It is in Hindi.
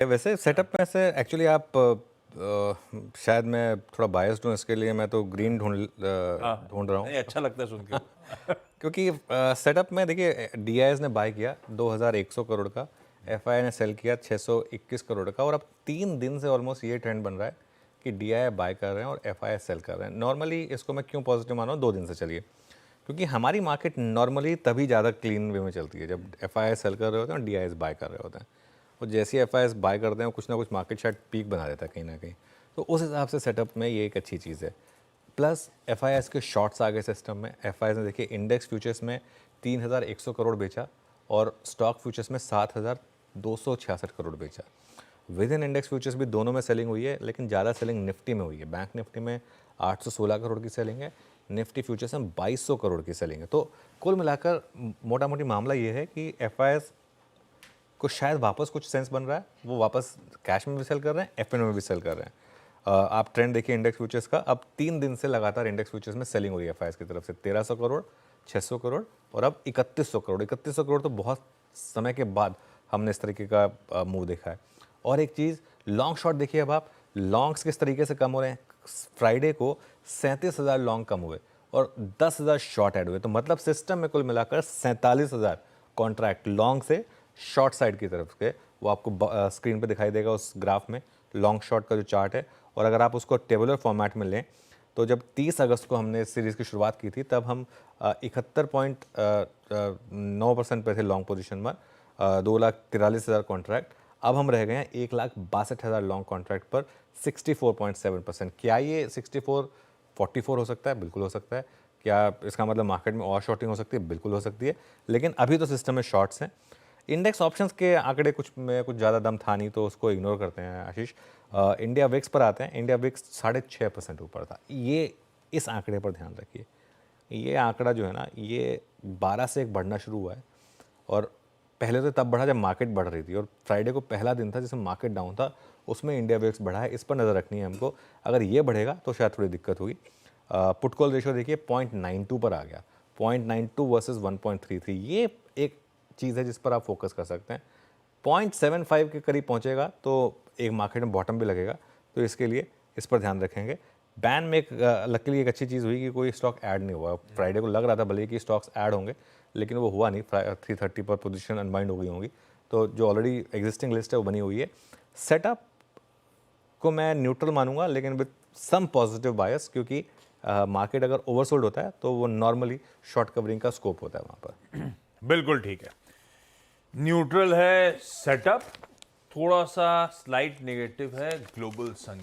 वैसे सेटअप में से एक्चुअली आप शायद मैं थोड़ा बायस्ड हूँ इसके लिए, मैं तो ग्रीन ढूंढ रहा हूँ नहीं, अच्छा लगता है सुन के क्योंकि सेटअप में देखिए डीआईएस ने बाय किया 2100 करोड़ का, एफआई ने सेल किया 621 करोड़ का, और अब 3 दिन से ऑलमोस्ट ये ट्रेंड बन रहा है कि डीआई बाय कर रहे हैं और एफआई सेल कर रहे हैं। नॉर्मली इसको मैं क्यों पॉजिटिव मान रहा हूँ 2 दिन से चलिए, क्योंकि हमारी मार्केट नॉर्मली तभी ज़्यादा क्लीन वे में चलती है जब एफआई सेल कर रहे होते हैं और डीआईएस बाय कर रहे होते हैं। और जैसे ही एफआईएस बाय करते हैं कुछ ना कुछ मार्केट शायद पीक बना देता है कहीं ना कहीं, तो उस हिसाब से सेटअप में ये एक अच्छी चीज़ है। प्लस एफआईएस के शॉर्ट्स आ गए सिस्टम में। एफआईएस ने देखिए इंडेक्स फ्यूचर्स में 3100 करोड़ बेचा और स्टॉक फ्यूचर्स में 7266 करोड़ बेचा। विद इन इंडेक्स फ्यूचर्स भी दोनों में सेलिंग हुई है, लेकिन ज़्यादा सेलिंग निफ्टी में हुई है। बैंक निफ्टी में 816 करोड़ की सेलिंग है, निफ्टी फ्यूचर्स में 2200 करोड़ की सेलिंग है। तो कुल मिलाकर मोटा मोटी मामला ये है कि एफआईएस को शायद वापस कुछ सेंस बन रहा है, वो वापस कैश में भी सेल कर रहे हैं, एफएनओ में भी सेल कर रहे हैं। आप ट्रेंड देखिए इंडेक्स फ्यूचर्स का, अब 3 दिन से लगातार इंडेक्स फ्यूचर्स में सेलिंग हो रही है एफआईएस की तरफ से। 1300 करोड़, 600 करोड़ और अब 3100 करोड़। 3100 करोड़ तो बहुत समय के बाद हमने इस तरीके का मूव देखा है। और एक चीज़, लॉन्ग शॉट देखिए, अब आप लॉन्ग्स किस तरीके से कम हो रहे हैं। फ्राइडे को 37,000 लॉन्ग कम हुए और 10,000 शॉर्ट ऐड हुए, तो मतलब सिस्टम में कुल मिलाकर 47,000 कॉन्ट्रैक्ट लॉन्ग से शॉर्ट साइड की तरफ के, वो आपको स्क्रीन पे दिखाई देगा उस ग्राफ में लॉन्ग शॉर्ट का जो चार्ट है। और अगर आप उसको टेबुलर फॉर्मेट में लें तो जब 30 अगस्त को हमने इस सीरीज़ की शुरुआत की थी तब हम 71.9% पे थे लॉन्ग पोजीशन में, 2,43,000 कॉन्ट्रैक्ट। अब हम रह गए हैं 1,62,000 लॉन्ग कॉन्ट्रैक्ट पर 64.7%। क्या ये 44 हो सकता है? बिल्कुल हो सकता है। क्या इसका मतलब मार्केट में और शॉर्टिंग हो सकती है? बिल्कुल हो सकती है, लेकिन अभी तो सिस्टम में शॉर्ट्स हैं। इंडेक्स ऑप्शंस के आंकड़े कुछ में कुछ ज़्यादा दम था नहीं, तो उसको इग्नोर करते हैं आशीष। इंडिया विक्स पर आते हैं। इंडिया विक्स 6.5% ऊपर था। ये इस आंकड़े पर ध्यान रखिए, ये आंकड़ा जो है ना, ये 12 से एक बढ़ना शुरू हुआ है। और पहले तो तब बढ़ा जब मार्केट बढ़ रही थी, और फ्राइडे को पहला दिन था जिसमें मार्केट डाउन था, उसमें इंडिया विक्स बढ़ा है। इस पर नज़र रखनी है हमको। अगर ये बढ़ेगा तो शायद थोड़ी दिक्कत होगी। पुट कॉल रेशियो देखिए 0.92 पर आ गया, 0.92 वर्सेस 1.33। ये एक चीज़ है जिस पर आप फोकस कर सकते हैं। 0.75 के करीब पहुंचेगा तो एक मार्केट में बॉटम भी लगेगा, तो इसके लिए इस पर ध्यान रखेंगे। बैन में लकीली एक अच्छी चीज़ हुई कि कोई स्टॉक ऐड नहीं हुआ। फ्राइडे को लग रहा था भले कि स्टॉक्स ऐड होंगे, लेकिन वो हुआ नहीं। 330 पर पोजीशन अनबाइंड हो गई होंगी, तो जो ऑलरेडी एग्जिस्टिंग लिस्ट है वो बनी हुई है। सेटअप को मैं न्यूट्रल मानूंगा, लेकिन विद सम पॉजिटिव बायस, क्योंकि मार्केट अगर ओवरसोल्ड होता है तो वो नॉर्मली शॉर्ट कवरिंग का स्कोप होता है वहाँ पर। बिल्कुल ठीक है। न्यूट्रल है सेटअप, थोड़ा सा स्लाइट नेगेटिव है ग्लोबल संग।